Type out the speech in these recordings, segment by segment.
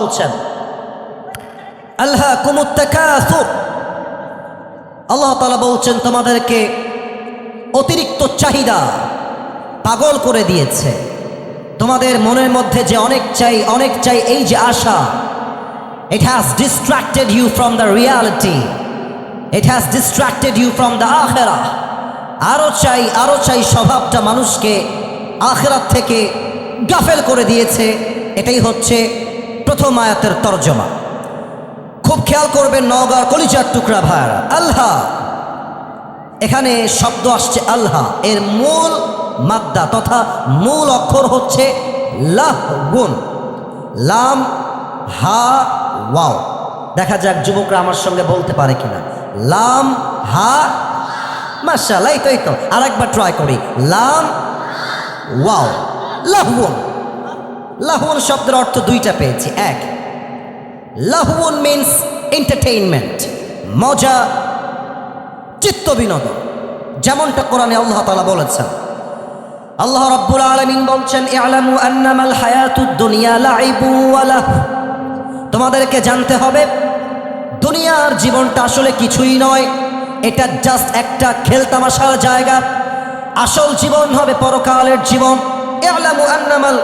বলছেন আলহাকুমুত তাকাসুর, আল্লাহ তাআলা বলছেন তোমাদেরকে অতিরিক্ত চাহিদা পাগল করে দিয়েছে। তোমাদের মনের মধ্যে যে অনেক চাই এই যে আশা, it has distracted you from the reality, it has distracted you from the আখিরাহ। আরো চাই স্বভাবটা মানুষকে আখিরাত থেকে গাফেল করে দিয়েছে। এটাই হচ্ছে প্রথম আয়াতের তরজমা। খুব খেয়াল করবেন নওগাঁর কলিজার টুকরা ভাইরা, আল্লাহ এখানে শব্দ আসছে আল্লাহ, এর মূল মাদ্দা তথা মূল অক্ষর হচ্ছে লাহগুন, লাম হা ওয়াও। দেখা যাক যুবকরা আমার সঙ্গে বলতে পারে কিনা। লাম হা, মাশাআল্লাহ, এই তো আরেকবার ট্রাই করি। লাম ওয়াও, লাহগুন। লাহগুন শব্দের অর্থ দুইটা পেয়েছি। এক, লাহগুন মিন্স এন্টারটেইনমেন্ট, মজা, চিত্ত বিনোদন, যেমনটা কোরআনে আল্লাহ তাআলা বলেছেন। আল্লাহ রাব্বুল আলামিন বলছেন ইআলামু আন্নামাল হায়াতুদ দুনিয়া লাইবু ওয়া লাহু, তোমাদেরকে জানতে হবে দুনিয়ার জীবনটা আসলে কিছুই নয়, এটা জাস্ট একটা খেলতামাশার জায়গা। আসল জীবন হবে পরকালের জীবন। ইআলামু আন্নামাল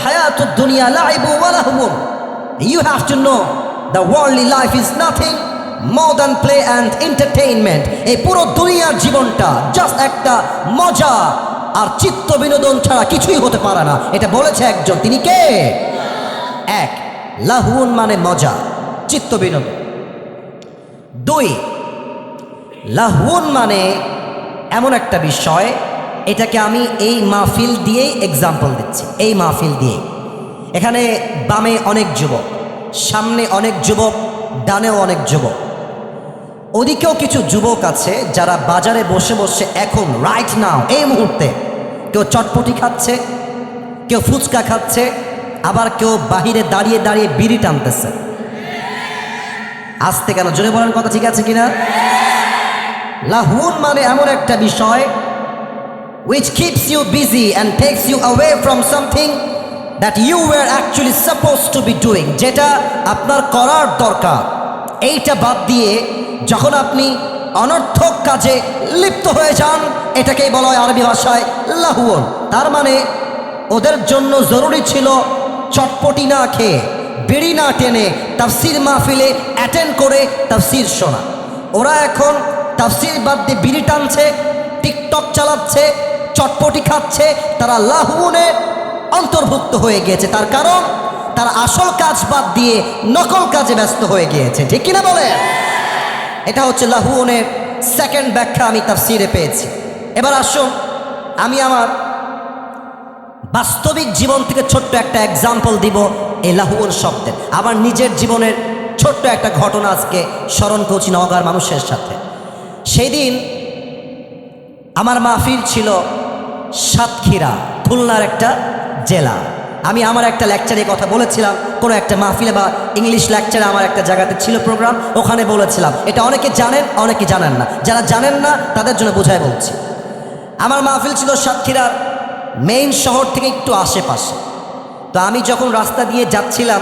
হায়াতুদ দুনিয়া লাইবু ওয়া লাহু, you have to know the worldly life is nothing more than play and entertainment। এই পুরো দুনিয়ার জীবনটা জাস্ট একটা মজা আর চিত্ত বিনোদন ছাড়া কিছুই হতে পারে না। এটা বলেছে একজন, তিনি কে? এক, লাহুন মানে মজা, চিত্ত বিনোদন। দুই, লাহুন মানে এমন একটা বিষয়, এটাকে আমি এই মাহফিল দিয়েই এক্সাম্পল দিচ্ছি। এই মাহফিল দিয়ে এখানে বামে অনেক যুবক, সামনে অনেক যুবক, ডানেও অনেক যুবক, ওদিকেও কিছু যুবক আছে যারা বাজারে বসে বসে এখন রাইট নাও এই মুহূর্তে কেউ চটপটি খাচ্ছে, কেউ ফুচকা খাচ্ছে, আবার কেউ বাহিরে দাঁড়িয়ে দাঁড়িয়ে বিড়ি টানতেছে। আসতে কেন, জোরে বলেন কথা ঠিক আছে কিনা? লাহুন মানে এমন একটা বিষয় which keeps you busy and takes you away from something that you were actually supposed to be doing, যেটা আপনার করার দরকার। এইটা বাদ দিয়ে যখন আপনি অনর্থক কাজে লিপ্ত হয়ে যান, এটাকেই বলা হয় আরবি ভাষায় লাহুন। তার মানে ওদের জন্য জরুরি ছিল চটপটি না খেয়ে, বিড়ি না টেনে তাফসির মাহফিলে অ্যাটেন্ড করে তাফসির শোনা। ওরা এখন তাফসির বাদ দিয়ে বিড়ি টানছে, টিকটক চালাচ্ছে, চটপটি খাচ্ছে, তারা লাহুনে অন্তর্ভুক্ত হয়ে গিয়েছে। তার কারণ তারা আসল কাজ বাদ দিয়ে নকল কাজে ব্যস্ত হয়ে গিয়েছে। ঠিক কিনা বলে? এটা হচ্ছে লাহুনের সেকেন্ড ব্যাখ্যা আমি তাফসিরে পেয়েছি। এবার আসুন আমি আমার বাস্তবিক জীবন থেকে ছোট্ট একটা এক্সাম্পল দিব এই লাহুন শব্দের। আমার নিজের জীবনের ছোট্ট একটা ঘটনা আজকে স্মরণ করছি নওগাঁর মানুষের সাথে। সেই দিন আমার মাহফিল ছিল সাতক্ষীরা, খুলনার একটা জেলা। আমি আমার একটা লেকচারে কথা বলেছিলাম, কোনো একটা মাহফিলে বা ইংলিশ লেকচারে আমার একটা জায়গাতে ছিল প্রোগ্রাম, ওখানে বলেছিলাম। এটা অনেকে জানেন, অনেকে জানেন না। যারা জানেন না তাদের জন্য বোঝায় বলছি। আমার মাহফিল ছিল সাতক্ষীরার মেইন শহর থেকে একটু আশেপাশে। তো আমি যখন রাস্তা দিয়ে যাচ্ছিলাম,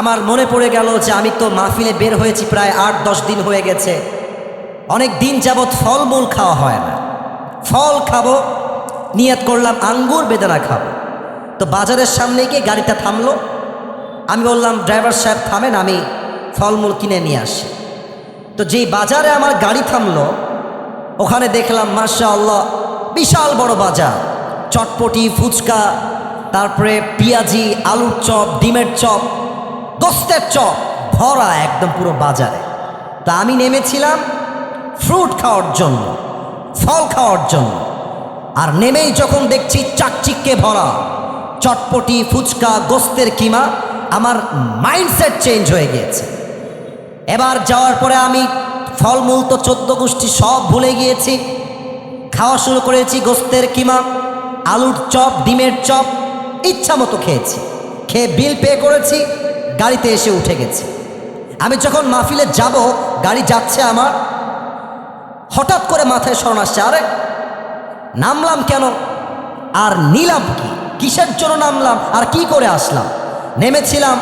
আমার মনে পড়ে গেল যে আমি তো মাহফিলে বের হয়েছি প্রায় 8-10 দিন হয়ে গেছে, অনেক দিন যাবৎ ফলমূল খাওয়া হয় না। ফল খাবো নিয়ত করলাম, আঙ্গুর বেদানা খাবো। তো বাজারের সামনে গিয়ে গাড়িটা থামলো। আমি বললাম ড্রাইভার সাহেব থামেন, আমি ফলমূল কিনে নিয়ে আসি। তো যেই বাজারে আমার গাড়ি থামলো, ওখানে দেখলাম মাশাআল্লাহ বিশাল বড় বাজার, চটপটি, ফুচকা, তারপরে পেঁয়াজি, আলুর চপ, ডিমের চপ, গোস্তের চপ ভরা একদম পুরো বাজারে। তা আমি নেমেছিলাম ফ্রুট খাওয়ার জন্য, ফল খাওয়ার জন্য। আর নেমেই যখন দেখছি চাকচিক্যে ভরা চটপটি, ফুচকা, গোস্তের কিমা, আমার মাইন্ডসেট চেঞ্জ হয়ে গিয়েছে। এবার যাওয়ার পরে আমি ফলমূল তো 14 গোষ্ঠী সব ভুলে গিয়েছি। খাওয়া শুরু করেছি গোস্তের কিমা, আলুর চপ, ডিমের চপ, ইচ্ছা মতো খেয়েছি। খেয়ে বিল পে করেছি, গাড়িতে এসে উঠে গেছি। আমি যখন মাহফিলে যাব, গাড়ি যাচ্ছে আমার, হঠাৎ করে মাথায় স্মরণ আসছে, আরে নামলাম কেন আর নিলাম কি, কিসের জন্য নামলাম আর কি করে আসলাম। নেমেছিলাম